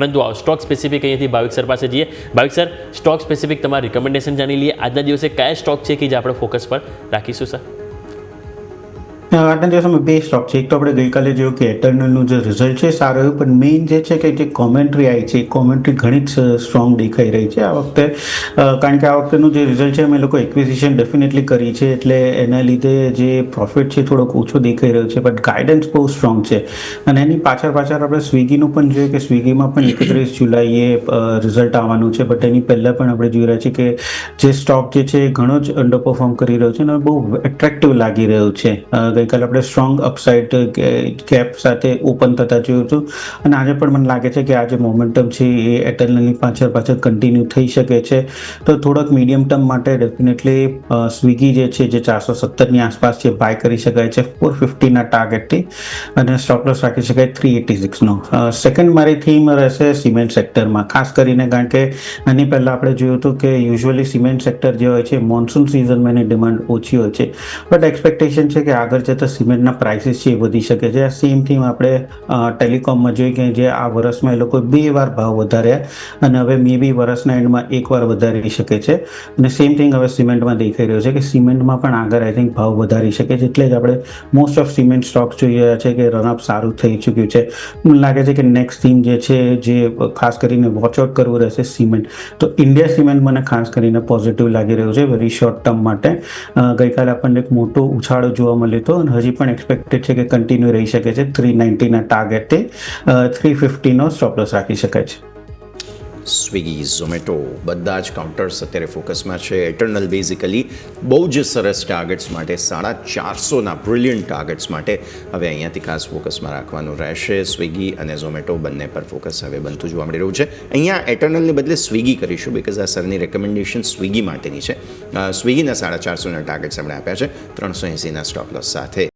પરંતુ stock specific અહીંયાથી ભાવિક sir પાસે જઈએ. ભાવિક સર, સ્ટોક સ્પેસિફિક તમારા રિકમેન્ડેશન જાણી લઈએ. આજના દિવસે કયા સ્ટોક છે કે જે આપણે ફોકસ પર રાખીશું સર? આજના દિવસમાં બે સ્ટોક છે. એક તો આપણે ગઈકાલે જોયું કે એટર્નલનું જે રિઝલ્ટ છે સારું એવું, પણ મેઇન જે છે કે જે કોમેન્ટ્રી આવી છે એ કોમેન્ટ્રી ઘણી જ સ્ટ્રોંગ દેખાઈ રહી છે આ વખતે, કારણ કે આ વખતેનું જે રિઝલ્ટ છે અમે લોકો એક્વિઝિશન ડેફિનેટલી કરી છે એટલે એના લીધે જે પ્રોફિટ છે થોડોક ઓછો દેખાઈ રહ્યો છે, બટ ગાઈડન્સ બહુ સ્ટ્રોંગ છે. અને એની પાછળ આપણે સ્વિગીનું પણ જોઈએ કે સ્વિગીમાં પણ 31 જુલાઈએ રિઝલ્ટ આવવાનું છે, બટ એની પહેલાં પણ આપણે જોઈ રહ્યા છીએ કે જે સ્ટોક જે છે એ ઘણો જ અંડર પરફોર્મ કરી રહ્યો છે અને બહુ એટ્રેક્ટિવ લાગી રહ્યું છે. ગઈકાલે આપણે સ્ટ્રોંગ અપસાઇડ કેપ સાથે ઓપન થતા જોયું હતું અને આજે પણ મને લાગે છે કે આ જે મોમેન્ટમ છે એ એટર્નલની પાછળ કન્ટિન્યુ થઈ શકે છે. તો થોડોક મીડિયમ ટર્મ માટે ડેફિનેટલી સ્વિગી જે છે જે 417ની આસપાસ છે બાય કરી શકાય છે 450ના ટાર્ગેટથી, અને સ્ટોપ લોસ રાખી શકાય 386નો. સેકન્ડ મારી થીમ રહેશે સિમેન્ટ સેક્ટરમાં, ખાસ કરીને કારણ કે આની પહેલાં આપણે જોયું હતું કે યુઝ્યુઅલી સિમેન્ટ સેક્ટર જે હોય છે મોન્સૂન સિઝનમાં એની ડિમાન્ડ ઓછી હોય છે, બટ એક્સપેક્ટેશન છે કે આગળ જતાં સિમેન્ટના પ્રાઇસીસ છે એ વધી શકે છે. આ સેમ થીમ આપણે ટેલિકોમમાં જોઈએ કે જે આ વર્ષમાં એ લોકો 2 વાર ભાવ વધાર્યા અને હવે મે બી વર્ષના એન્ડમાં 1 વાર વધારી શકે છે. અને સેમ થિંગ હવે સિમેન્ટમાં દેખાઈ રહ્યો છે કે સિમેન્ટમાં પણ આગળ આઈ થિંક ભાવ વધારી શકે છે, એટલે જ આપણે મોસ્ટ ઓફ સિમેન્ટ સ્ટોક્સ જોઈ રહ્યા છે કે રનઅપ સારું થઈ ચૂક્યું છે. મને લાગે છે કે નેક્સ્ટ થીમ જે છે જે ખાસ કરીને વોચ આઉટ કરવું રહેશે સિમેન્ટ. તો ઇન્ડિયા સિમેન્ટ મને ખાસ કરીને પોઝિટિવ લાગી રહ્યું છે વેરી શોર્ટ ટર્મ માટે. ગઈકાલે આપણને એક મોટો ઉછાળો જોવા મળ્યો હતો અને હજી પણ એક્સપેક્ટેડ છે કે કન્ટિન્યુ રહી શકે છે. 390ના ટાર્ગેટથી 350નો સ્ટોપ લોસ રાખી શકાય છે. સ્વિગી, ઝોમેટો બધા જ કાઉન્ટર્સ અત્યારે ફોકસમાં છે. એટર્નલ બેઝિકલી બહુ જ સરસ ટાર્ગેટ્સ માટે 450ના બ્રિલિયન્ટ ટાર્ગેટ્સ માટે હવે અહીંયાથી ખાસ ફોકસમાં રાખવાનું રહેશે. સ્વિગી અને ઝોમેટો બંને પર ફોકસ હવે બનતું જોવા મળી રહ્યું છે. અહીંયા એટર્નલને બદલે સ્વિગી કરીશું બિકોઝ આ સરની રેકમેન્ડેશન સ્વિગી માટેની છે. સ્વિગીના 450ના ટાર્ગેટ્સ આપણે આપ્યા છે 380ના સ્ટોપ લોસ સાથે.